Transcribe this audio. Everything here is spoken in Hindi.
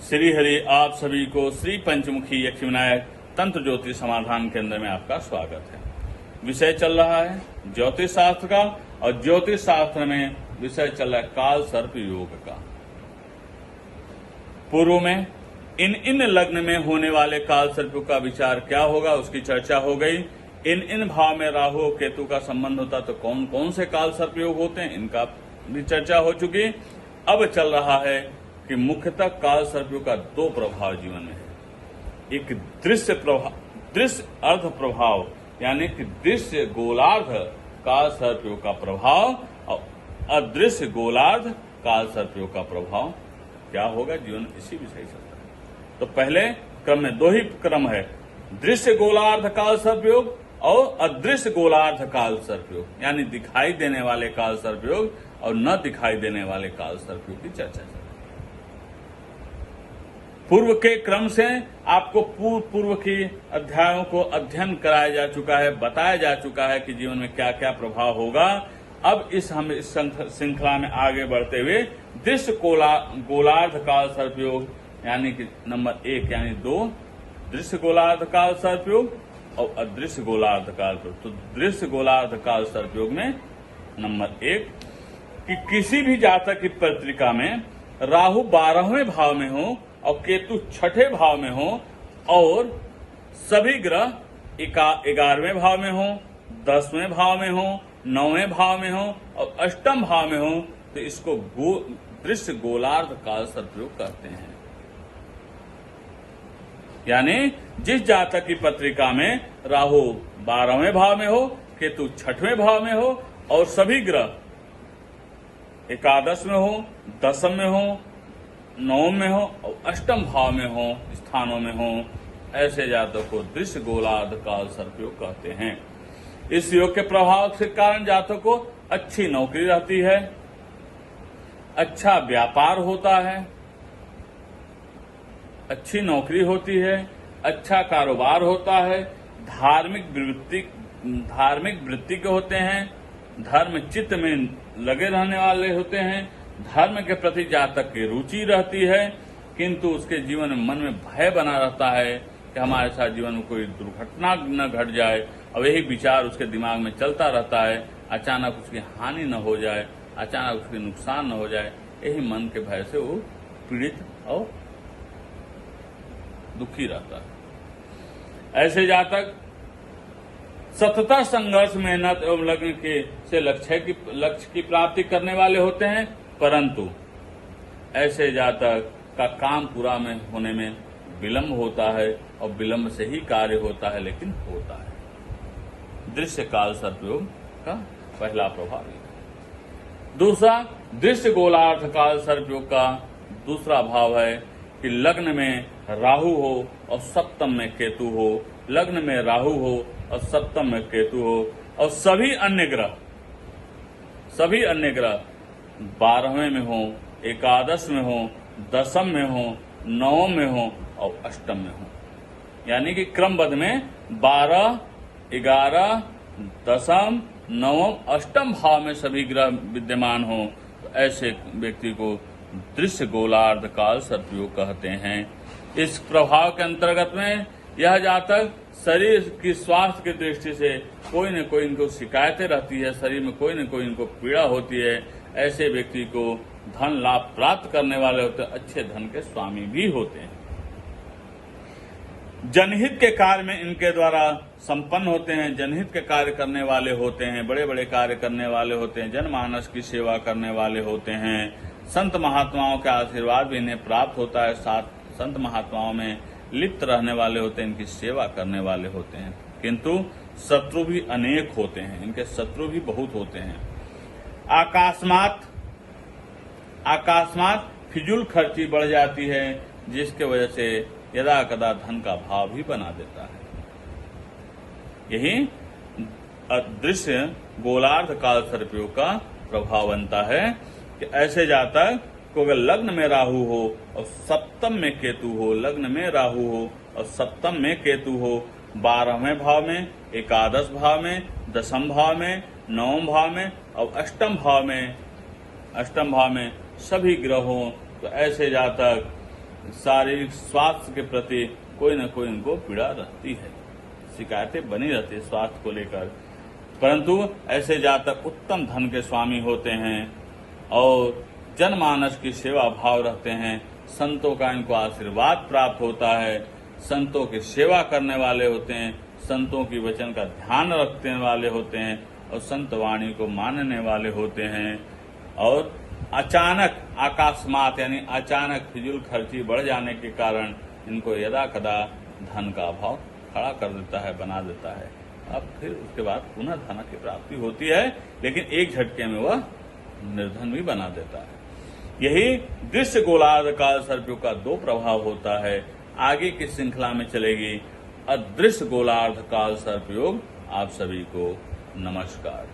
श्री हरि, आप सभी को श्री पंचमुखी यक्षी विनायक तंत्र ज्योतिष समाधान केंद्र में आपका स्वागत है। विषय चल रहा है ज्योतिष शास्त्र का, और ज्योतिष शास्त्र में विषय चल रहा है काल सर्प योग का। पूर्व में इन लग्न में होने वाले काल सर्प का विचार क्या होगा उसकी चर्चा हो गई। इन भाव में राहु और केतु का संबंध होता तो कौन कौन से काल सर्प योग होते हैं, इनका भी चर्चा हो चुकी। अब चल रहा है कि मुख्यतः काल सर्पियों का दो प्रभाव जीवन में है। एक दृश्य अर्ध प्रभाव, यानी कि दृश्य गोलार्ध काल सर्पियों का प्रभाव, और अदृश्य गोलार्ध काल सर्पियों का प्रभाव क्या होगा जीवन, इसी विषय चलता है। तो पहले क्रम में दो ही क्रम है, दृश्य गोलार्ध काल सर्पयोग और अदृश्य गोलार्ध काल सर्पयोग, यानी दिखाई देने वाले काल सर्पयोग और न दिखाई देने वाले काल सर्पयोग की चर्चा चल रही है। पूर्व के क्रम से आपको पूर्व की अध्यायों को अध्ययन कराया जा चुका है, बताया जा चुका है कि जीवन में क्या क्या प्रभाव होगा। अब हम इस श्रृंखला में आगे बढ़ते हुए दृश्य गोलार्ध काल सर्पयोग, यानी कि नंबर 1 यानी 2 दृश्य गोलार्ध काल सर्पयोग और अदृश्य गोलार्ध काल सर्पयोग। तो दृश्य गोलार्ध काल सर्पयोग में नंबर 1 कि किसी भी जातक की पत्रिका में राहु 12वें भाव में हो और केतु 6ठे भाव में हो, और सभी ग्रह 11वें भाव में हो, 10वें भाव में हो, 9वें भाव में हो और 8म भाव में हो, तो इसको दृश्य गोलार्ध काल सर्पयोग कहते हैं। यानी जिस जातक की पत्रिका में राहु 12वें भाव में हो, केतु 6ठवें भाव में हो और सभी ग्रह एकादश में हो, 10म में हो, 9 में हो और 8म भाव में हो, स्थानों में हो, ऐसे जातक को दृश्य गोलार्ध काल सर्पयोग कहते हैं। इस योग के प्रभाव के कारण जातक को अच्छी नौकरी रहती है, अच्छा व्यापार होता है, अच्छी नौकरी होती है, अच्छा कारोबार होता है, धार्मिक वृत्ति के होते हैं, धर्म चित्त में लगे रहने वाले होते हैं, धर्म के प्रति जातक की रुचि रहती है, किंतु उसके जीवन में मन में भय बना रहता है कि हमारे साथ जीवन में कोई दुर्घटना न घट जाए, और यही विचार उसके दिमाग में चलता रहता है, अचानक उसकी हानि न हो जाए, अचानक उसके नुकसान न हो जाए, यही मन के भय से वो पीड़ित और दुखी रहता है। ऐसे जातक सतत संघर्ष, मेहनत एवं लग्न के से लक्ष्य की प्राप्ति करने वाले होते हैं, परंतु ऐसे जातक का काम पूरा होने में विलंब होता है और विलंब से ही कार्य होता है, लेकिन होता है। दृश्य काल सर्पयोग का पहला प्रभाव है। दूसरा, दृश्य गोलार्ध काल सर्पयोग का दूसरा भाव है कि लग्न में राहु हो और सप्तम में केतु हो, लग्न में राहु हो और सप्तम में केतु हो, और सभी अन्य ग्रह 12वें में हो, एकादश में हो, 10म में हो, 9 में हो और 8म में हो। यानी कि क्रमबद्ध में 12, 11, 10म, 9म, 8म भाव में सभी ग्रह विद्यमान हो, तो ऐसे व्यक्ति को दृश्य गोलार्ध काल सर्पयोग कहते हैं। इस प्रभाव के अंतर्गत में यह जातक शरीर की स्वास्थ्य की दृष्टि से कोई न कोई इनको शिकायतें रहती है, शरीर में कोई न कोई इनको पीड़ा होती है। ऐसे व्यक्ति को धन लाभ प्राप्त करने वाले होते हैं, अच्छे धन के स्वामी भी होते हैं। जनहित के कार्य में इनके द्वारा संपन्न होते हैं, जनहित के कार्य करने वाले होते हैं, बड़े बड़े कार्य करने वाले होते हैं, जनमानस की सेवा करने वाले होते हैं। संत महात्माओं का आशीर्वाद भी इन्हें प्राप्त होता है, साथ संत महात्माओं में लिप्त रहने वाले होते हैं, इनकी सेवा करने वाले होते हैं। किंतु शत्रु भी अनेक होते हैं, इनके शत्रु भी बहुत होते हैं। अकस्मात फिजूल खर्ची बढ़ जाती है, जिसके वजह से यदा कदा धन का भाव भी बना देता है। यही अदृश्य गोलार्ध काल सर्पयोग का प्रभाव बनता है कि ऐसे जातक को अगर लग्न में राहु हो और सप्तम में केतु हो, लग्न में राहु हो और सप्तम में केतु हो, 12वें भाव में, एकादश भाव में, 10म भाव में, 9म भाव में और 8म भाव में सभी ग्रहों, तो ऐसे जातक शारीरिक स्वास्थ्य के प्रति कोई न कोई इनको पीड़ा रहती है, शिकायतें बनी रहती है स्वास्थ्य को लेकर। परंतु ऐसे जातक उत्तम धन के स्वामी होते हैं और जनमानस की सेवा भाव रखते हैं, संतों का इनको आशीर्वाद प्राप्त होता है, संतों की सेवा करने वाले होते हैं, संतों की वचन का ध्यान रखने वाले होते हैं और संत वाणी को मानने वाले होते हैं। और अचानक आकस्मात यानी अचानक फिजूल खर्ची बढ़ जाने के कारण इनको यदा कदा धन का अभाव खड़ा कर देता है, बना देता है। अब फिर उसके बाद पुनः धन की प्राप्ति होती है, लेकिन एक झटके में वह निर्धन भी बना देता है। यही दृश्य गोलार्ध काल सर्पयोग का दो प्रभाव होता है। आगे की श्रृंखला में चलेगी अदृश्य गोलार्ध काल सर्पयोग। आप सभी को नमस्कार।